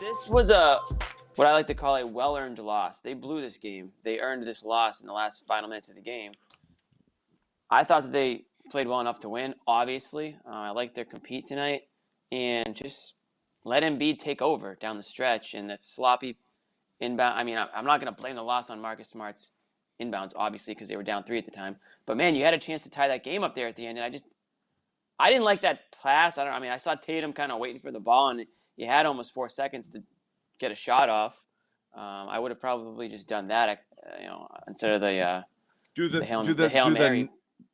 This was what I like to call a well-earned loss. They blew this game. They earned this loss in the last final minutes of the game. I thought that they played well enough to win, obviously. I like their compete tonight. And just let Embiid take over down the stretch. And that sloppy inbound. I mean, I'm not going to blame the loss on Marcus Smart's inbounds, obviously, because they were down 3 at the time. But, man, you had a chance to tie that game up there at the end. And I didn't like that pass. I saw Tatum kind of waiting for the ball, and you had almost 4 seconds to get a shot off. I would have probably just done that, instead of the Hail Mary.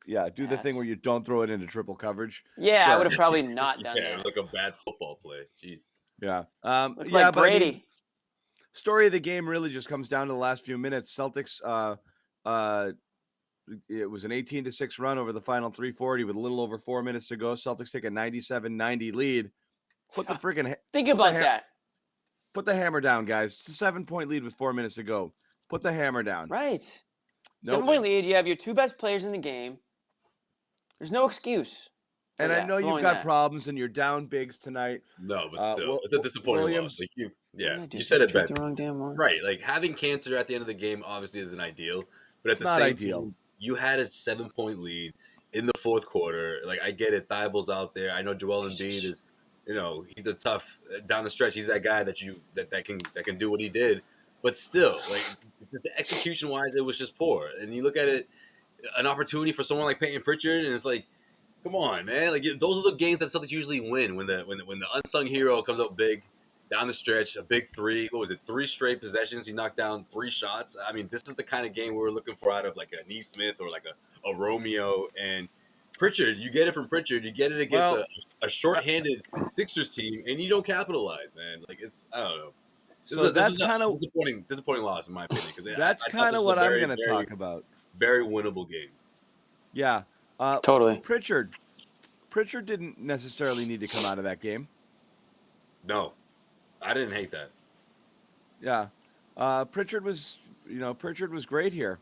Do the thing where you don't throw it into triple coverage. Yeah, sure. I would have probably not done that. It was like a bad football play. Jeez. Yeah. Like Brady. Story of the game really just comes down to the last few minutes. Celtics, it was an 18-6 run over the final 340 with a little over 4 minutes to go. Celtics take a 97-90 lead. Think about that. Put the hammer down, guys. It's a 7-point lead with 4 minutes to go. Put the hammer down. Right. 7-point lead. You have your 2 best players in the game. There's no excuse. And I know you've got problems and you're down bigs tonight. No, but still, it's a disappointing loss. Like you said it best. Right. Like having cancer at the end of the game obviously isn't ideal, but at the same time, you had a 7-point lead in the fourth quarter. Like I get it, Thibault's out there. I know Joel Embiid is, he's a tough down the stretch. He's that guy that can do what he did. But still, like just the execution wise, it was just poor. And you look at it, an opportunity for someone like Peyton Pritchard, and it's like, come on, man! Like those are the games that Celtics usually win when the unsung hero comes up big down the stretch, a big 3. What was it? 3 straight possessions. He knocked down 3 shots. I mean, this is the kind of game we're looking for out of like a Neesmith or like a Romeo and Pritchard. You get it from Pritchard. You get it against a shorthanded Sixers team, and you don't capitalize, man. Like I don't know. That's kind of disappointing loss in my opinion. Because that's kind of what I'm going to talk about. Very winnable game. Yeah, totally. Pritchard didn't necessarily need to come out of that game. No, I didn't hate that. Yeah, Pritchard was great here.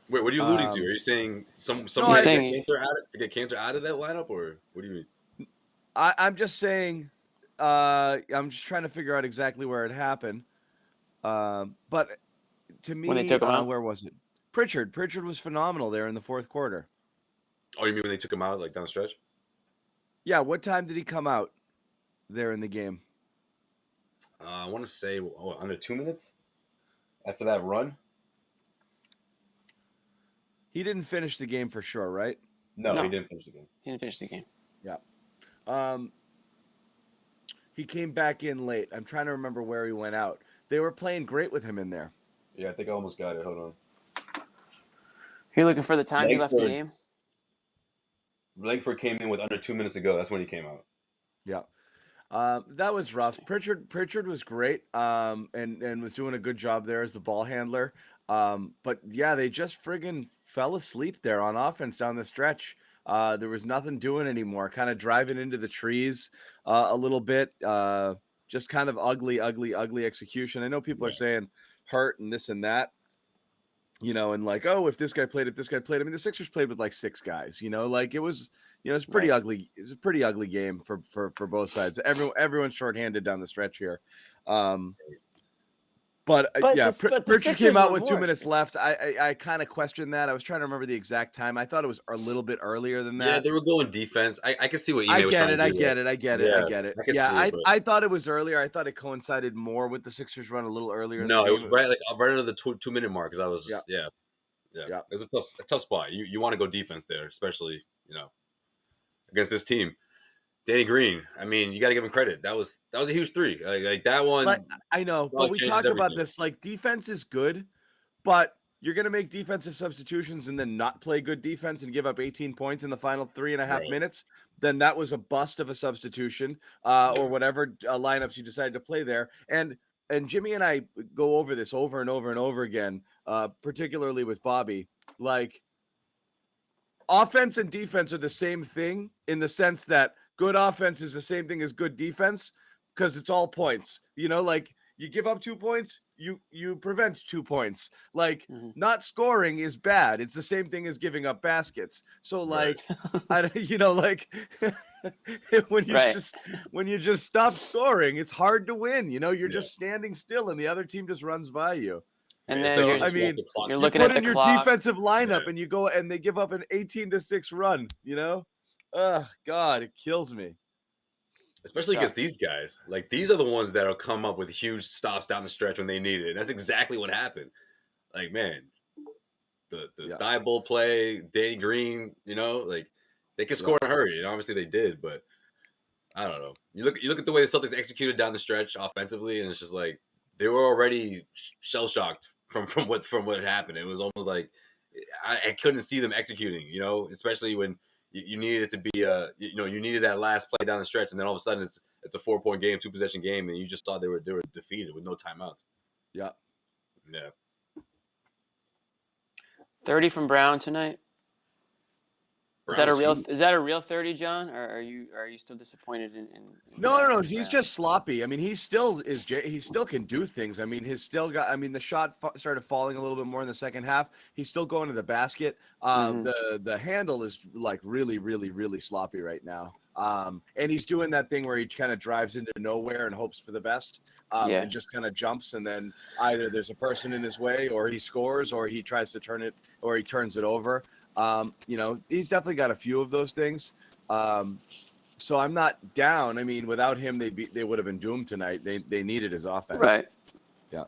Wait, what are you alluding to? Are you saying someone to get Cantor out of that lineup, or what do you mean? I'm just saying. I'm just trying to figure out exactly where it happened. But to me, when they took him out? Where was it? Pritchard was phenomenal there in the fourth quarter. Oh, you mean when they took him out, like down the stretch? Yeah. What time did he come out there in the game? I want to say under 2 minutes after that run. He didn't finish the game for sure, right? No, he didn't finish the game. He didn't finish the game. Yeah. He came back in late. I'm trying to remember where he went out. They were playing great with him in there. Yeah, I think I almost got it. Hold on. You're looking for the time he left the game? Langford came in with under 2 minutes to go. That's when he came out. Yeah. That was rough. Pritchard was great and was doing a good job there as the ball handler. But, yeah, they just friggin' fell asleep there on offense down the stretch. There was nothing doing anymore, kind of driving into the trees a little bit. Just kind of ugly execution. I know people are saying hurt and this and that, and like, oh, if this guy played. I mean, the Sixers played with like 6 guys, like it was, it's pretty ugly. It's a pretty ugly game for both sides. Everyone's shorthanded down the stretch here. But Pritchard came out with 2 minutes left. I kind of questioned that. I was trying to remember the exact time. I thought it was a little bit earlier than that. Yeah, they were going defense. I can see what you I get it. I get it. Yeah, I thought it was earlier. I thought it coincided more with the Sixers run a little earlier. No, it was right under the 2 minute mark because I was just yeah. It was a tough spot. You want to go defense there, especially against this team. Danny Green, I mean, you got to give him credit. That was a huge 3. Like that one. But I know, but we talk about this. Like defense is good, but you're going to make defensive substitutions and then not play good defense and give up 18 points in the final 3.5 minutes. Then that was a bust of a substitution or whatever lineups you decided to play there. And Jimmy and I go over this over and over and over again, particularly with Bobby. Like offense and defense are the same thing in the sense that good offense is the same thing as good defense because it's all points. Like you give up 2 points, you prevent 2 points. Like not scoring is bad. It's the same thing as giving up baskets. So like, like when you just stop scoring, it's hard to win. You're just standing still, and the other team just runs by you. And then you're looking at the your clock. Defensive lineup, and you go and they give up an 18-6 run. Oh God, it kills me. Especially against these guys. Like, these are the ones that'll come up with huge stops down the stretch when they need it. That's exactly what happened. Like, man, the Thibault play, Danny Green, like, they could score in a hurry. And obviously they did, but I don't know. You look at the way the Celtics executed down the stretch offensively, and it's just like they were already shell-shocked from what happened. It was almost like I couldn't see them executing, especially when you needed it to be you needed that last play down the stretch, and then all of a sudden it's a 4-point game, 2-possession game, and you just thought they were defeated with no timeouts. Yeah. 30 from Brown tonight. Is that a real 30, John? Or are you still disappointed in No. He's just sloppy. I mean, he still can do things. I mean, the shot started falling a little bit more in the second half. He's still going to the basket. The handle is like really, really, really sloppy right now. And he's doing that thing where he kind of drives into nowhere and hopes for the best. And just kind of jumps, and then either there's a person in his way, or he scores, or he tries to turn it, or he turns it over. He's definitely got a few of those things. So I'm not down. I mean, without him, they would have been doomed tonight. They needed his offense. Right. Yeah.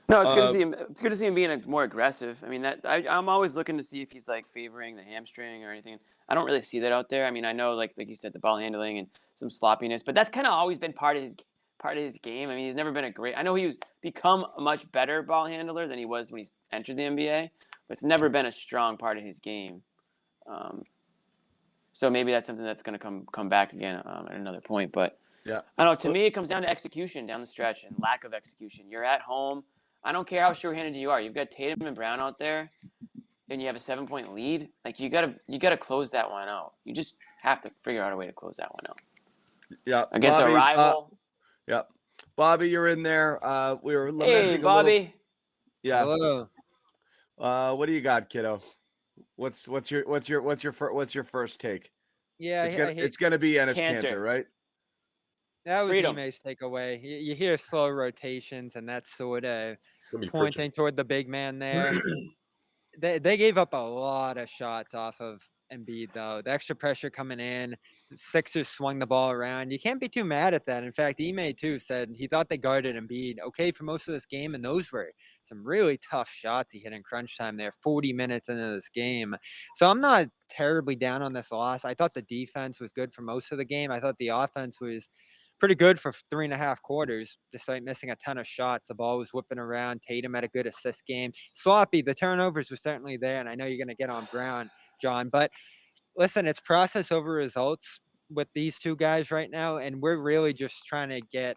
No, it's good to see him. It's good to see him being more aggressive. I mean, I'm always looking to see if he's like favoring the hamstring or anything. I don't really see that out there. I mean, I know like you said, the ball handling and some sloppiness, but that's kind of always been part of his game. I mean, he's never been I know he's become a much better ball handler than he was when he entered the NBA, but it's never been a strong part of his game. So maybe that's something that's going to come back again at another point. But yeah, I don't know. To me, it comes down to execution down the stretch and lack of execution. You're at home. I don't care how sure-handed you are. You've got Tatum and Brown out there, and you have a 7-point lead. Like you gotta close that one out. You just have to figure out a way to close that one out. Yeah, against Bobby, a rival. Yeah, Bobby, you're in there. We were lamenting. Hey, Bobby. Yeah. Hello. What do you got, kiddo? What's your first take? Yeah, it's gonna be Enes Kanter, right? That was Ime's takeaway. You hear slow rotations, and that's sort of pointing toward the big man there. They gave up a lot of shots off of Embiid, though. The extra pressure coming in, the Sixers swung the ball around. You can't be too mad at that. In fact, Ime, too, said he thought they guarded Embiid okay for most of this game, and those were some really tough shots he hit in crunch time there, 40 minutes into this game. So I'm not terribly down on this loss. I thought the defense was good for most of the game. I thought the offense was pretty good for 3.5 quarters, despite missing a ton of shots. The ball was whipping around. Tatum had a good assist game. Sloppy. The turnovers were certainly there, and I know you're going to get on Brown, John. But listen, it's process over results with these two guys right now, and we're really just trying to get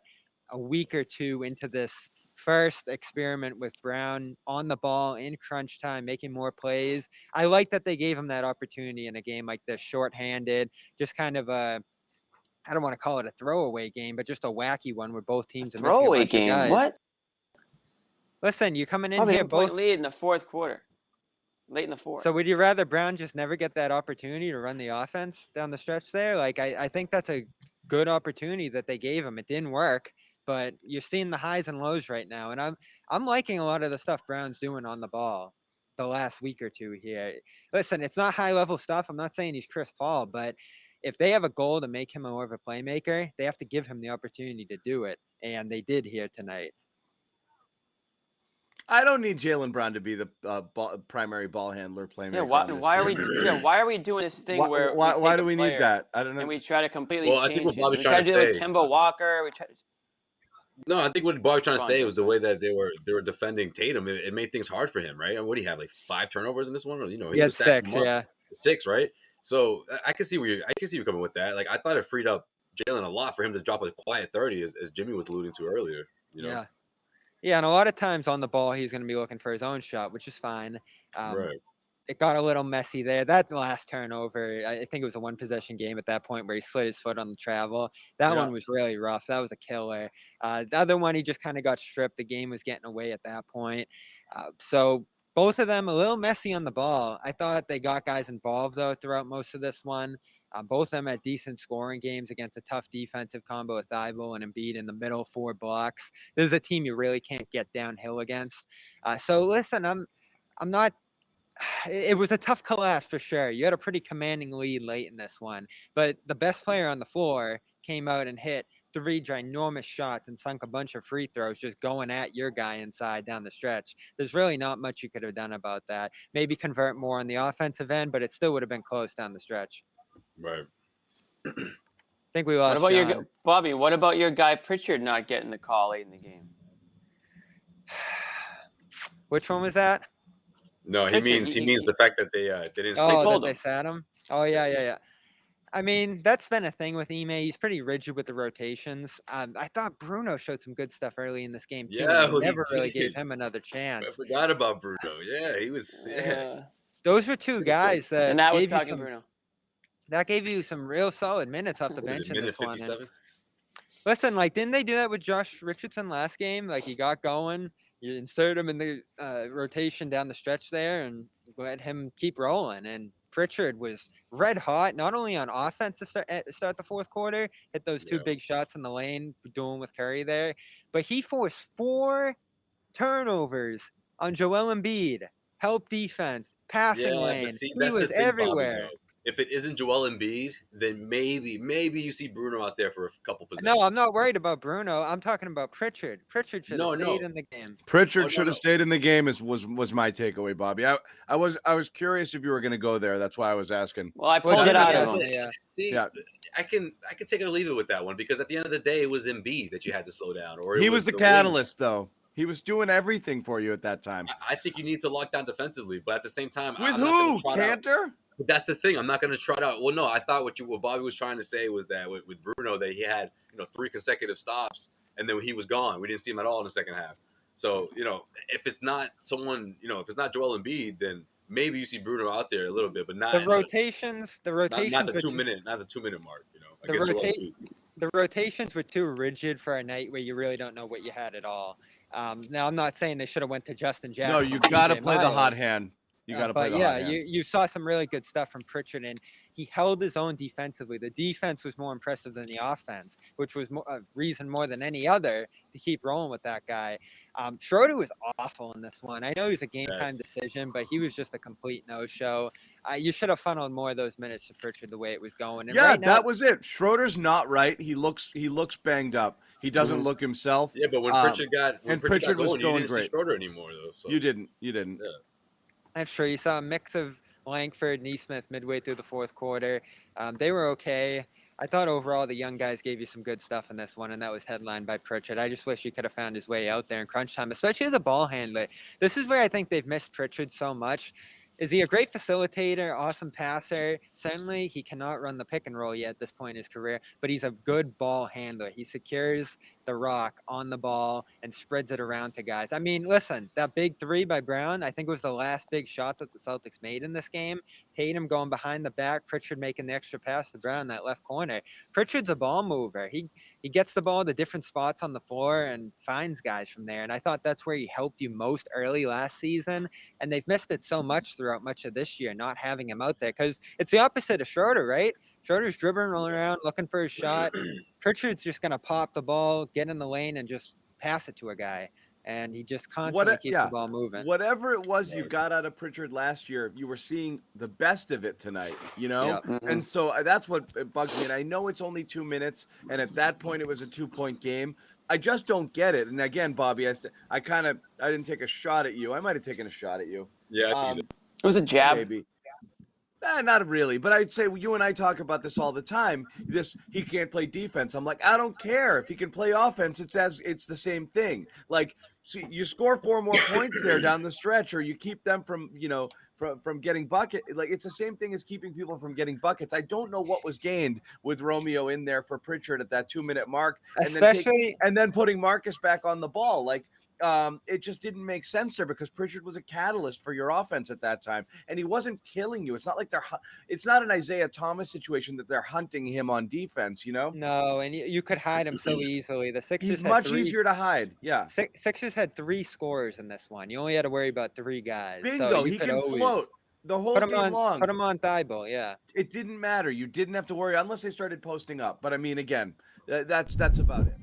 a week or two into this first experiment with Brown on the ball in crunch time, making more plays. I like that they gave him that opportunity in a game like this, shorthanded, just kind of a – I don't want to call it a throwaway game, but just a wacky one where both teams are missing a bunch of guys. What? Listen, you're coming in here both lead in the fourth quarter. Late in the fourth. So would you rather Brown just never get that opportunity to run the offense down the stretch there? Like I think that's a good opportunity that they gave him. It didn't work, but you're seeing the highs and lows right now. And I'm liking a lot of the stuff Brown's doing on the ball the last week or two here. Listen, it's not high level stuff. I'm not saying he's Chris Paul, but if they have a goal to make him more of a playmaker, they have to give him the opportunity to do it, and they did here tonight. I don't need Jaylen Brown to be the primary ball handler playmaker. Yeah, why are we doing this thing where why do we need that? I don't know. And we try to completely change I think what Bobby's it. trying to say. We try to do it with Kemba Walker. No, I think what Bobby's trying to say was the way that they were defending Tatum. It made things hard for him, right? And what do you have, like 5 turnovers in this one? Or, he had 6, yeah. 6, right? So I can see you coming with that. Like I thought it freed up Jaylen a lot for him to drop a quiet 30, as Jimmy was alluding to earlier. Yeah, and a lot of times on the ball, he's going to be looking for his own shot, which is fine. Right. It got a little messy there. That last turnover, I think it was a 1-possession game at that point where he slid his foot on the travel. That one was really rough. That was a killer. The other one, he just kind of got stripped. The game was getting away at that point. So both of them a little messy on the ball. I thought they got guys involved, though, throughout most of this one. Both of them had decent scoring games against a tough defensive combo with Thibault and Embiid in the middle, 4 blocks. This is a team you really can't get downhill against. So listen, I'm not. It was a tough collapse for sure. You had a pretty commanding lead late in this one, but the best player on the floor came out and hit 3 ginormous shots and sunk a bunch of free throws just going at your guy inside down the stretch. There's really not much you could have done about that. Maybe convert more on the offensive end, but it still would have been close down the stretch. Right. I think we lost. What about Bobby? What about your guy Pritchard not getting the call late in the game? Which one was that? No, he means the fact that they didn't. They sat him. Oh yeah. I mean, that's been a thing with Ime. He's pretty rigid with the rotations. I thought Bruno showed some good stuff early in this game too. Yeah, he never really gave him another chance. I forgot about Bruno. Yeah, he was. Yeah. Those were 2 guys that and that was gave talking you some, Bruno. That gave you some real solid minutes off the bench in this 57? one. Listen, didn't they do that with Josh Richardson last game? He got going. You insert him in the rotation down the stretch there and let him keep rolling. And Pritchard was red hot, not only on offense to start the fourth quarter, hit those 2 big shots in the lane, dueling with Curry there, but he forced 4 turnovers on Joel Embiid. Help defense, passing lane. See, he was everywhere. Bobby, if it isn't Joel Embiid, then maybe you see Bruno out there for a couple possessions. No, I'm not worried about Bruno. I'm talking about Pritchard. Pritchard should have stayed in the game. Pritchard should have stayed in the game. Was my takeaway, Bobby. I was curious if you were going to go there. That's why I was asking. Well, I pulled it out of him. Yeah. See, I can take it or leave it with that one, because at the end of the day, it was Embiid that you had to slow down. Or he was the catalyst, though. He was doing everything for you at that time. I think you need to lock down defensively, but at the same time, with who? Cantor? But that's the thing. I'm not going to trot out. Well, no, I thought what Bobby was trying to say was that with Bruno, that he had 3 consecutive stops, and then he was gone. We didn't see him at all in the second half. So if it's not someone, if it's not Joel Embiid, then maybe you see Bruno out there a little bit, but not the rotations. Not the 2 minute mark. The rotations were too rigid for a night where you really don't know what you had at all. Now I'm not saying they should have went to Justin Jackson. No, you got to play the hot hand. You got to play the hot hand. you saw some really good stuff from Pritchard, and he held his own defensively. The defense was more impressive than the offense, which was a reason more than any other to keep rolling with that guy. Schroeder was awful in this one. I know he was a game-time decision, but he was just a complete no-show. You should have funneled more of those minutes to Pritchard the way it was going. And right now, that was it. Schroeder's not right. He looks banged up. He doesn't look himself. Yeah, but when Pritchard got going, was going you didn't great. see Schroeder anymore, though. So. You didn't. Yeah. That's true. You saw a mix of Langford, Neesmith midway through the fourth quarter. They were okay. I thought overall the young guys gave you some good stuff in this one, and that was headlined by Pritchard. I just wish he could have found his way out there in crunch time, especially as a ball handler. This is where I think they've missed Pritchard so much. Is he a great facilitator, awesome passer? Certainly, he cannot run the pick and roll yet at this point in his career, but he's a good ball handler. He secures the rock on the ball and spreads it around to guys. I mean, listen, that big 3 by Brown, I think was the last big shot that the Celtics made in this game. Tatum going behind the back, Pritchard making the extra pass to Brown in that left corner. Pritchard's a ball mover. He gets the ball to different spots on the floor and finds guys from there. And I thought that's where he helped you most early last season. And they've missed it so much throughout much of this year, not having him out there, because it's the opposite of Schroeder, right? Schroeder's dribbling, rolling around, looking for his shot. Pritchard's just going to pop the ball, get in the lane, and just pass it to a guy. And he just constantly keeps the ball moving. Whatever it was you got out of Pritchard last year, you were seeing the best of it tonight, Yep. And so that's what bugs me. And I know it's only 2 minutes, and at that point it was a 2-point game. I just don't get it. And again, Bobby, I didn't take a shot at you. I might have taken a shot at you. Yeah, it was a jab. Maybe. Not really, but I'd say you and I talk about this all the time. He can't play defense. I'm like, I don't care if he can play offense. It's the same thing. Like, see, you score 4 more points there down the stretch, or you keep them from getting bucket. Like, it's the same thing as keeping people from getting buckets. I don't know what was gained with Romeo in there for Pritchard at that 2-minute mark, and then putting Marcus back on the ball. Like, it just didn't make sense there, because Pritchard was a catalyst for your offense at that time, and he wasn't killing you. It's not like it's not an Isaiah Thomas situation that they're hunting him on defense, No, and you could hide him so easily. The Sixers He's much easier to hide. Yeah. Sixers had 3 scorers in this one. You only had to worry about 3 guys. Bingo. So he can float. The whole game long. Put him on Thibault, yeah. It didn't matter. You didn't have to worry unless they started posting up. But I mean, again, that's about it.